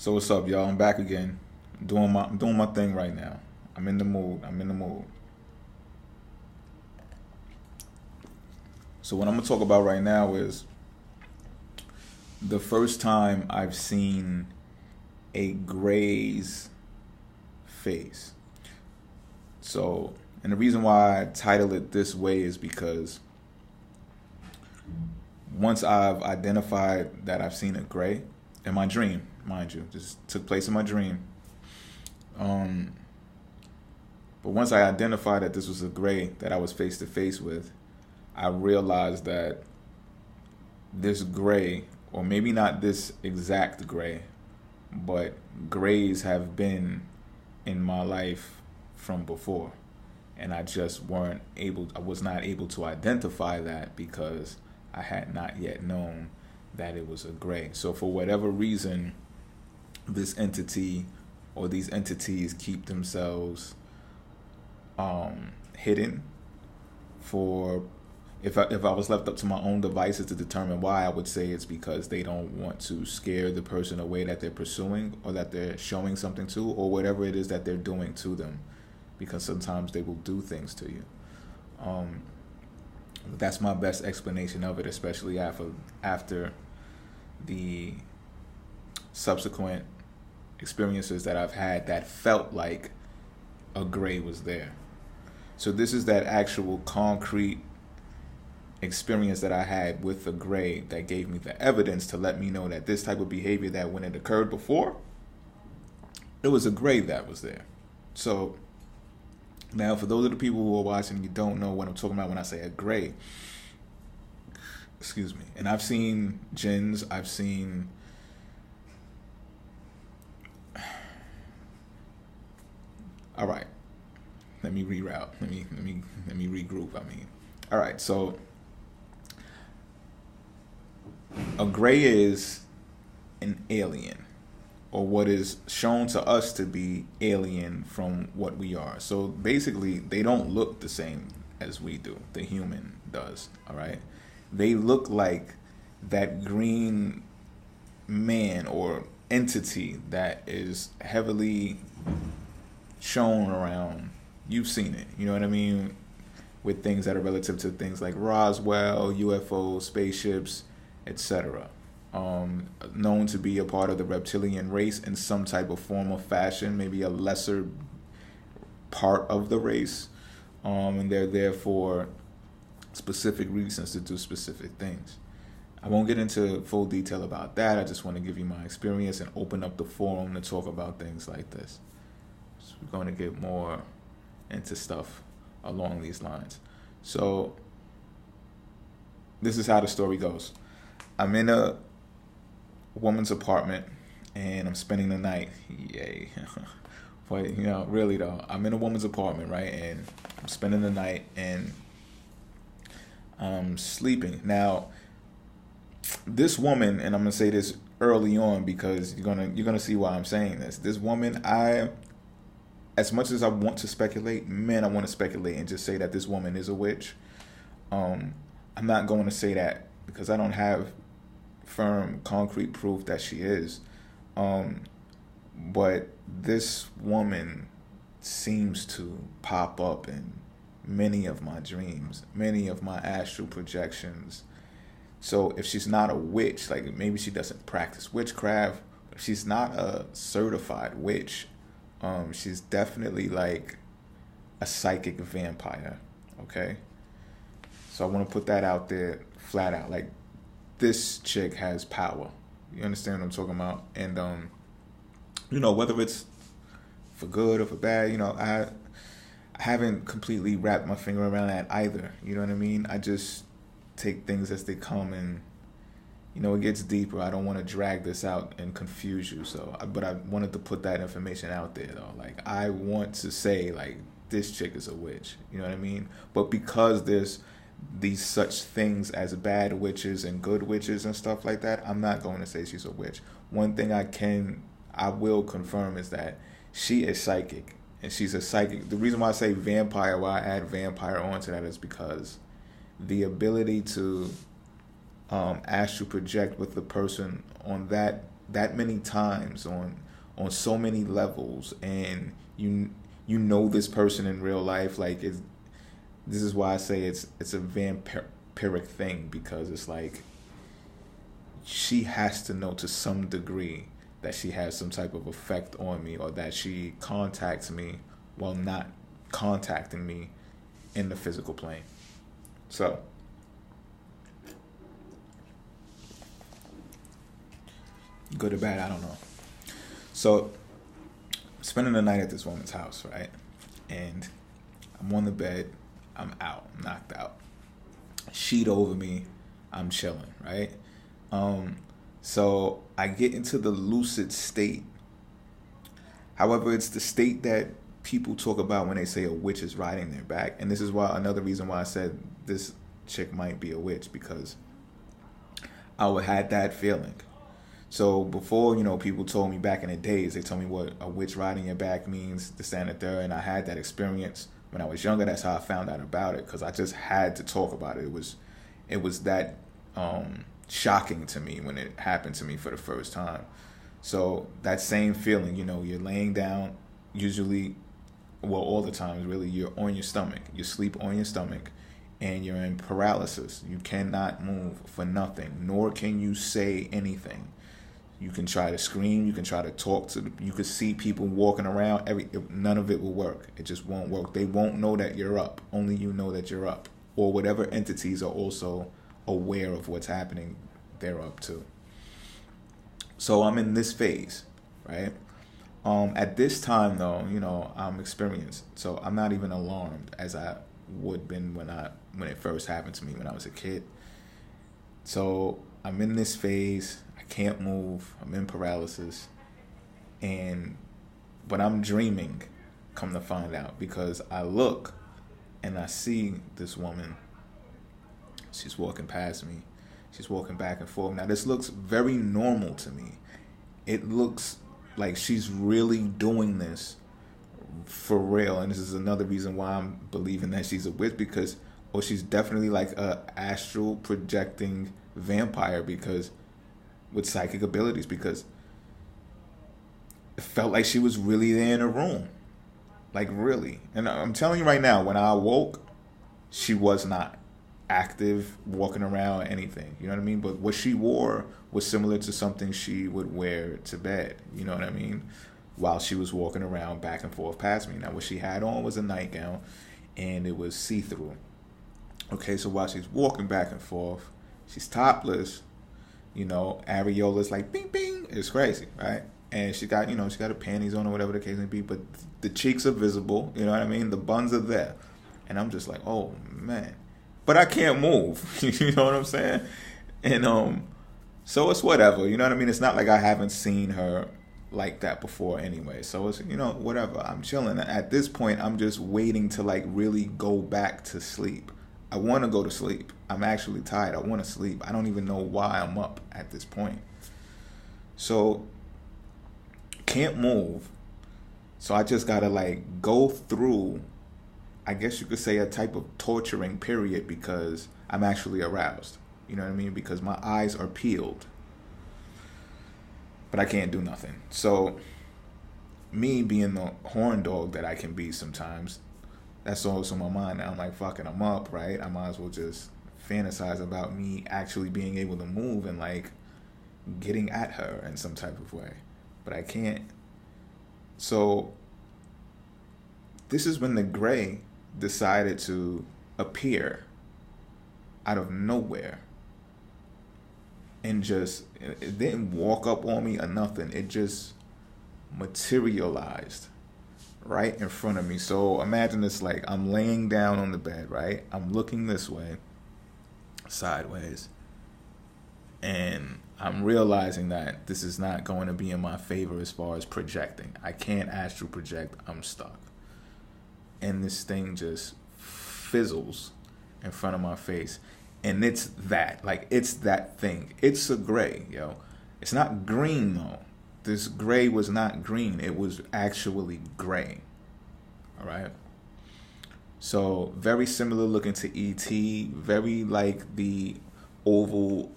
So what's up, y'all? I'm back again. I'm doing my thing right now. I'm in the mood. I'm in the mood. So what I'm gonna talk about right now is the first time I've seen a Gray's face. So, and the reason why I title it this way is because once I've identified that I've seen a Gray in my dream, mind you, this took place in my dream. Um, but once I identified that this was a Gray that I was face to face with, I realized that this Gray, or maybe not this exact Gray, but Grays have been in my life from before. And I was not able to identify that because I had not yet known that it was a Gray. So for whatever reason, this entity or these entities keep themselves hidden for if I was left up to my own devices to determine why, I would say it's because they don't want to scare the person away that they're pursuing or that they're showing something to, or whatever it is that they're doing to them, because sometimes they will do things to you. That's my best explanation of it, especially after the subsequent experiences that I've had that felt like a Gray was there. So this is that actual concrete experience that I had with the Gray that gave me the evidence to let me know that this type of behavior, that when it occurred before, it was a Gray that was there. So now, for those of the people who are watching, you don't know what I'm talking about when I say a Gray. Excuse me. And I've seen jinns. I've seen all right. Let me reroute. Let me regroup. All right. So a Gray is an alien, or what is shown to us to be alien from what we are. So basically, they don't look the same as we do. The human does. All right. They look like that green man or entity that is heavily shown around. You've seen it. You know what I mean? With things that are relative to things like Roswell, UFOs, spaceships, etc. Known to be a part of the reptilian race in some type of form or fashion, maybe a lesser part of the race. And they're there for specific reasons to do specific things. I won't get into full detail about that. I just want to give you my experience and open up the forum to talk about things like this. So we're going to get more into stuff along these lines. So this is how the story goes. I'm in a woman's apartment and I'm spending the night. Yay. But really though, I'm in a woman's apartment, right? And I'm spending the night and I'm sleeping. Now, this woman, and I'm gonna say this early on because you're gonna see why I'm saying this. This woman, as much as I want to speculate, I want to speculate and just say that this woman is a witch. I'm not going to say that because I don't have firm, concrete proof that she is. But this woman seems to pop up in many of my dreams, many of my astral projections. So if she's not a witch, like maybe she doesn't practice witchcraft, but she's not a certified witch. She's definitely like a psychic vampire. Okay. So I want to put that out there flat out. Like, this chick has power. You understand what I'm talking about? And, whether it's for good or for bad, I haven't completely wrapped my finger around that either. You know what I mean? I just take things as they come, and, it gets deeper. I don't want to drag this out and confuse you. But I wanted to put that information out there, though. Like, I want to say, like, this chick is a witch. You know what I mean? But because there's these such things as bad witches and good witches and stuff like that, I'm not going to say she's a witch. One thing I will confirm is that she is psychic, and she's a psychic. The reason why I say vampire, why I add vampire onto that, is because the ability to astral project with the person on that that many times on so many levels, and you know this person in real life. Like, this is why I say it's a vampiric thing, because it's like she has to know to some degree that she has some type of effect on me, or that she contacts me while not contacting me in the physical plane. So good or bad, I don't know. So spending the night at this woman's house, right? And I'm on the bed, I'm out, I'm knocked out. Sheet over me, I'm chilling, right? So I get into the lucid state. However, it's the state that people talk about when they say a witch is riding their back. And this is why, another reason why I said this chick might be a witch, because I would had that feeling. So before, people told me back in the days, they told me what a witch riding your back means, this, that, and the third, and I had that experience when I was younger. That's how I found out about it, because I just had to talk about it. It was that shocking to me when it happened to me for the first time. So that same feeling, you're laying down, usually, well, all the times really, you're on your stomach. You sleep on your stomach, and you're in paralysis. You cannot move for nothing, nor can you say anything. You can try to scream, you can try to talk you can see people walking around, none of it will work. It just won't work. They won't know that you're up. Only you know that you're up. Or whatever entities are also aware of what's happening, they're up to. So I'm in this phase, right? At this time though, I'm experienced. So I'm not even alarmed as I would been when it first happened to me when I was a kid. So I'm in this phase. I can't move. I'm in paralysis. But I'm dreaming, come to find out, because I look and I see this woman. She's walking past me. She's walking back and forth. Now, this looks very normal to me. It looks like she's really doing this for real. And this is another reason why I'm believing that she's a witch, because, or she's definitely like a astral projecting vampire, because with psychic abilities, because it felt like she was really there in a room. Like, really. And I'm telling you right now, when I awoke, she was not active, walking around, anything. You know what I mean? But what she wore was similar to something she would wear to bed. You know what I mean? While she was walking around back and forth past me. Now, what she had on was a nightgown, and it was see-through. Okay, so while she's walking back and forth, she's topless. Areola's like bing bing. It's crazy, right? And she got her panties on or whatever the case may be, but the cheeks are visible. You know what I mean? The buns are there, and I'm just like, oh man, but I can't move. You know what I'm saying? And so it's whatever. You know what I mean? It's not like I haven't seen her like that before anyway. So it's whatever. I'm chilling. At this point, I'm just waiting to like really go back to sleep. I want to go to sleep. I'm actually tired. I want to sleep. I don't even know why I'm up at this point. So, can't move. So I just got to like go through, I guess you could say, a type of torturing period, because I'm actually aroused. You know what I mean? Because my eyes are peeled. But I can't do nothing. So, me being the horn dog that I can be sometimes, that's also my mind now. I'm like, fuck it, I'm up, right? I might as well just fantasize about me actually being able to move and like getting at her in some type of way. But I can't. So this is when the gray decided to appear out of nowhere. And just, it didn't walk up on me or nothing. It just materialized right in front of me. So imagine this, like I'm laying down on the bed, right? I'm looking this way, sideways, and I'm realizing that this is not going to be in my favor as far as projecting. I can't astral project. I'm stuck. And this thing just fizzles in front of my face. And it's that thing. It's a gray, yo. It's not green, though. This gray was not green. It was actually gray. All right? So, very similar looking to E.T. Very like the oval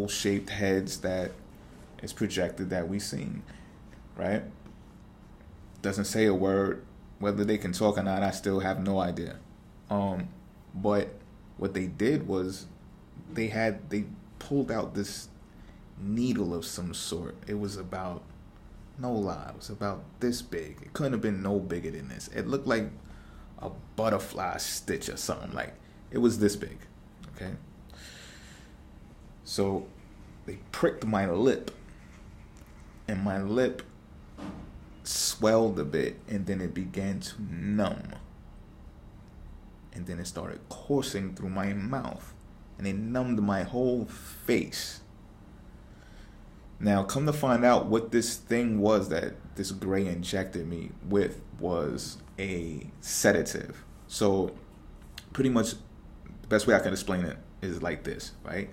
shaped heads that It's projected that we seen, right? Doesn't say a word. Whether they can talk or not, I still have no idea. But what they did was they pulled out this needle of some sort. It was about, no lie, it was about this big. It couldn't have been no bigger than this. It looked like a butterfly stitch or something. Like, it was this big. Okay. So they pricked my lip, and my lip swelled a bit, and then it began to numb, and then it started coursing through my mouth, and it numbed my whole face. Now, come to find out, what this thing was that this gray injected me with was a sedative. So pretty much the best way I can explain it is like this, right?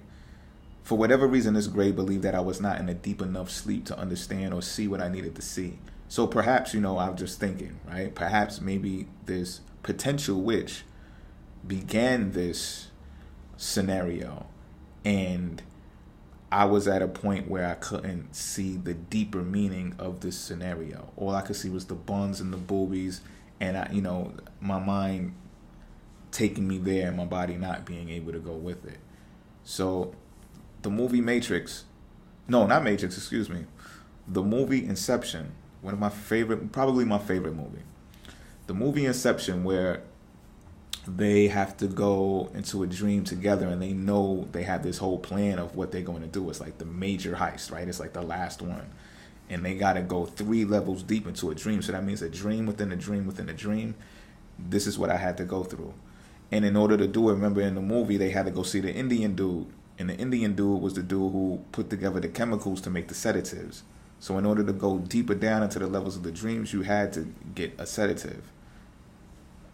For whatever reason, this gray believed that I was not in a deep enough sleep to understand or see what I needed to see. So perhaps, I'm just thinking, right? Perhaps maybe this potential witch began this scenario, and I was at a point where I couldn't see the deeper meaning of this scenario. All I could see was the buns and the boobies, and my mind taking me there and my body not being able to go with it. So the movie the movie Inception, probably my favorite movie. The movie Inception, where they have to go into a dream together, and they know they have this whole plan of what they're going to do. It's like the major heist, right? It's like the last one. And they got to go 3 levels deep into a dream. So that means a dream within a dream within a dream. This is what I had to go through. And in order to do it, remember in the movie, they had to go see the Indian dude. And the Indian dude was the dude who put together the chemicals to make the sedatives. So in order to go deeper down into the levels of the dreams, you had to get a sedative.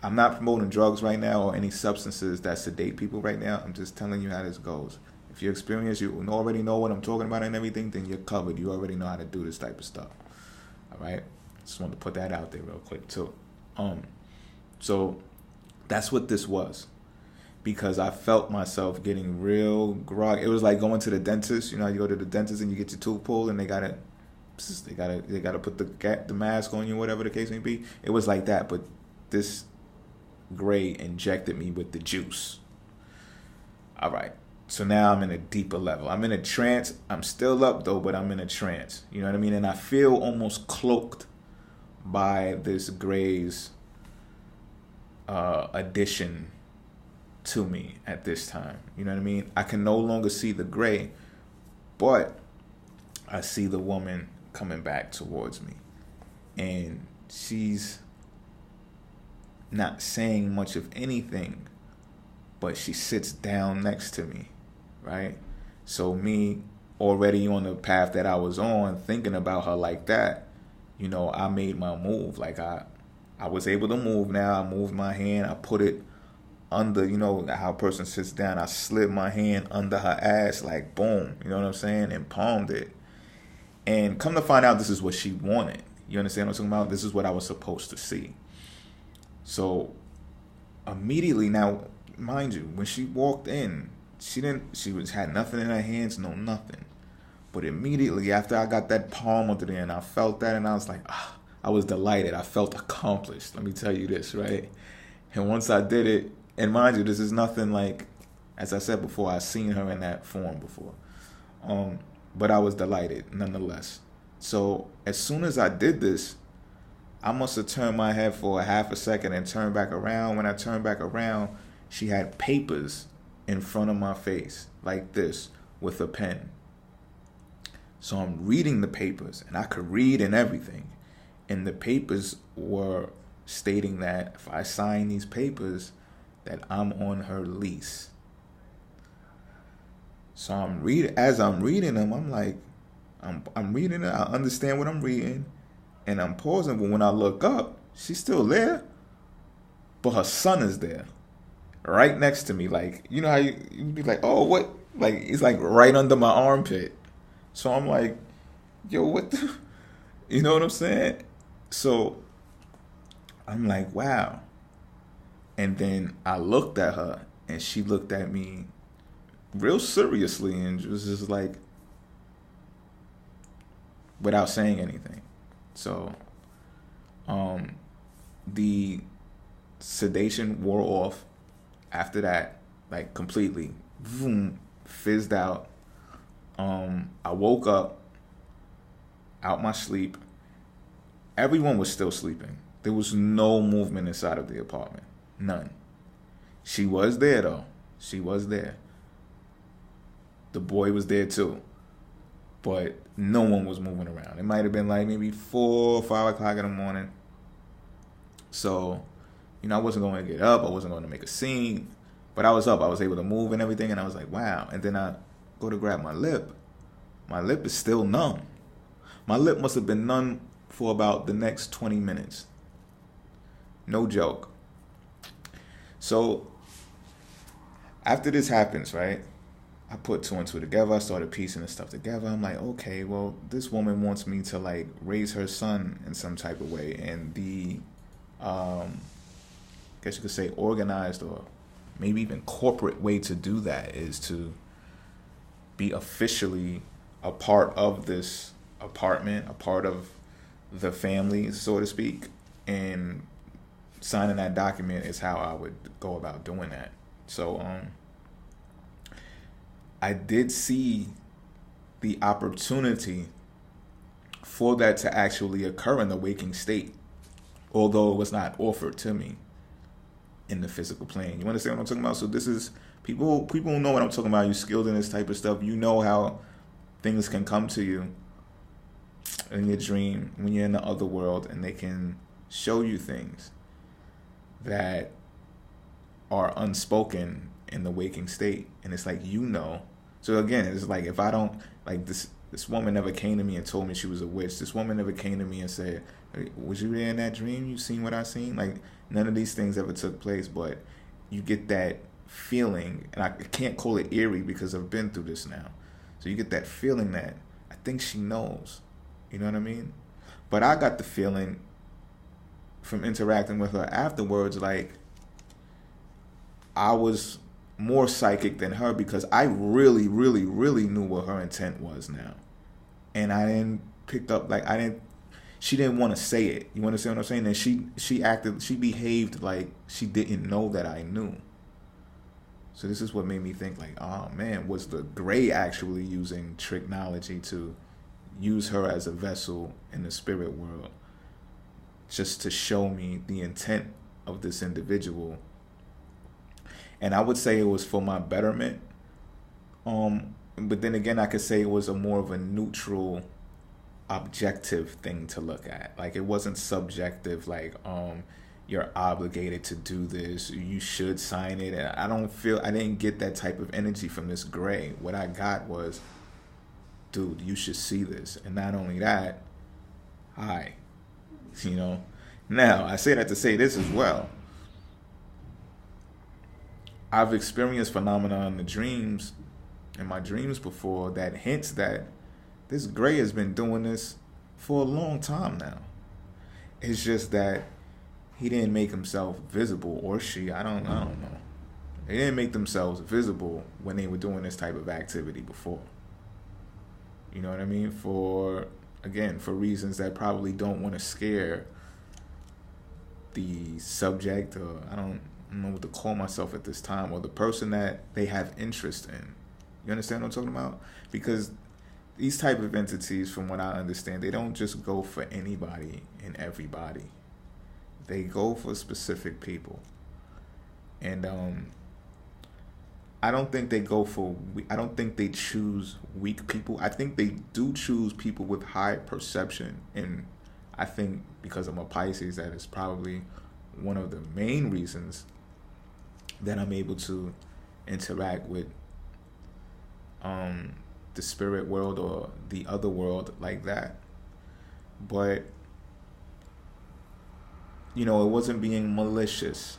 I'm not promoting drugs right now or any substances that sedate people right now. I'm just telling you how this goes. If you experience, you already know what I'm talking about and everything, then you're covered. You already know how to do this type of stuff. All right? Just wanted to put that out there real quick too. So that's what this was. Because I felt myself getting real groggy. It was like going to the dentist. You go to the dentist and you get your tooth pulled, and they gotta put the mask on you, whatever the case may be. It was like that, but this gray injected me with the juice. All right, so now I'm in a deeper level. I'm in a trance. I'm still up though, but I'm in a trance. You know what I mean? And I feel almost cloaked by this gray's addition to me at this time. You know what I mean? I can no longer see the gray, but I see the woman coming back towards me, and she's not saying much of anything, but she sits down next to me, right? So me, already on the path that I was on, thinking about her like that, I made my move. Like I was able to move now. I moved my hand. I put it under, how a person sits down. I slid my hand under her ass, like boom, you know what I'm saying, and palmed it. And come to find out, this is what she wanted. You understand what I'm talking about? This is what I was supposed to see. So immediately, now, mind you, when she walked in, she had nothing in her hands, no nothing. But immediately after I got that palm under there and I felt that, and I was like, I was delighted. I felt accomplished. Let me tell you this, right? And once I did it, and mind you, this is nothing like, as I said before, I've seen her in that form before. But I was delighted nonetheless. So as soon as I did this, I must have turned my head for a half a second and turned back around. When I turned back around, she had papers in front of my face like this with a pen. So I'm reading the papers, and I could read and everything. And the papers were stating that if I sign these papers, that I'm on her lease. So as I'm reading them, I'm like, I'm reading it. I understand what I'm reading, and I'm pausing. But when I look up, she's still there, but her son is there, right next to me. Like, you know how you'd be like, oh, what? Like, it's like right under my armpit. So I'm like, yo, what the? You know what I'm saying? So I'm like, wow. And then I looked at her, and she looked at me real seriously and was just like, without saying anything. So, the sedation wore off after that, like completely, boom, fizzed out. I woke up out my sleep. Everyone was still sleeping. There was no movement inside of the apartment. None. She was there though. She was there. The boy was there too. But no one was moving around. It might have been like maybe 4 or 5 o'clock in the morning. So, I wasn't going to get up. I wasn't going to make a scene. But I was up. I was able to move and everything. And I was like, wow. And then I go to grab my lip. My lip is still numb. My lip must have been numb for about the next 20 minutes. No joke. So, after this happens, right? I put 2 and 2 together. I started piecing this stuff together. I'm like, okay, well, this woman wants me to like raise her son in some type of way. And the, I guess you could say organized or maybe even corporate way to do that is to be officially a part of this apartment, a part of the family, so to speak. And signing that document is how I would go about doing that. So, I did see the opportunity for that to actually occur in the waking state, although it was not offered to me in the physical plane. You understand what I'm talking about? So this is, people know what I'm talking about. You're skilled in this type of stuff. You know how things can come to you in your dream when you're in the other world, and they can show you things that are unspoken in the waking state. And it's like, so again, it's like, if I don't, like this woman never came to me and told me she was a witch. This woman never came to me and said, was you there in that dream? You seen what I seen? Like, none of these things ever took place, but you get that feeling, and I can't call it eerie because I've been through this now. So you get that feeling that I think she knows. You know what I mean? But I got the feeling from interacting with her afterwards, like, I was more psychic than her because I really, really, really knew what her intent was now. And I didn't pick up, like, she didn't want to say it. You understand what I'm saying? And she behaved like she didn't know that I knew. So this is what made me think, like, oh man, was the Gray actually using technology to use her as a vessel in the spirit world just to show me the intent of this individual? And I would say it was for my betterment. But then again, I could say it was more of a neutral, objective thing to look at. Like, it wasn't subjective, like, you're obligated to do this, you should sign it. And I didn't get that type of energy from this Gray. What I got was, dude, you should see this. And not only that, hi. Now, I say that to say this as well. I've experienced phenomena in my dreams before that hints that this Gray has been doing this for a long time now. It's just that he didn't make himself visible, or she, I don't know. They didn't make themselves visible when they were doing this type of activity before. You know what I mean? For reasons that probably don't want to scare the subject, or I don't know what to call myself at this time, or the person that they have interest in. You understand what I'm talking about? Because these type of entities, from what I understand, they don't just go for anybody and everybody. They go for specific people. And I don't think they choose weak people. I think they do choose people with high perception. And I think because I'm a Pisces, that is probably one of the main reasons that I'm able to interact with the spirit world or the other world like that. But it wasn't being malicious.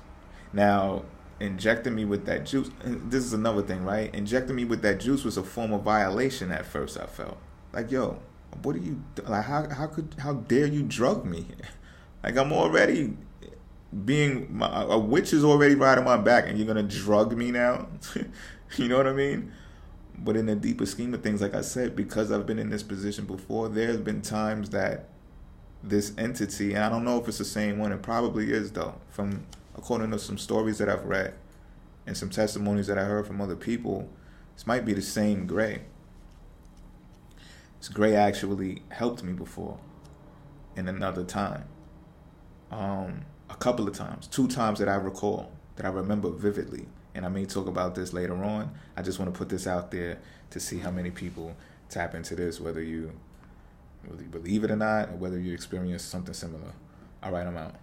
Now, injecting me with that juice, this is another thing, right? Injecting me with that juice was a form of violation at first. I felt like, yo, what are you, like, how dare you drug me? Like, I'm already a witch is already riding my back, and you're gonna drug me now. You know what I mean? But in the deeper scheme of things, like I said, because I've been in this position before, there's been times that this entity, and I don't know if it's the same one, it probably is though, from according to some stories that I've read and some testimonies that I heard from other people, this might be the same Gray. This Gray actually helped me before in another time. A couple of times, 2 times that I recall, that I remember vividly. And I may talk about this later on. I just want to put this out there to see how many people tap into this, whether you believe it or not, or whether you experience something similar. All right, I'm out.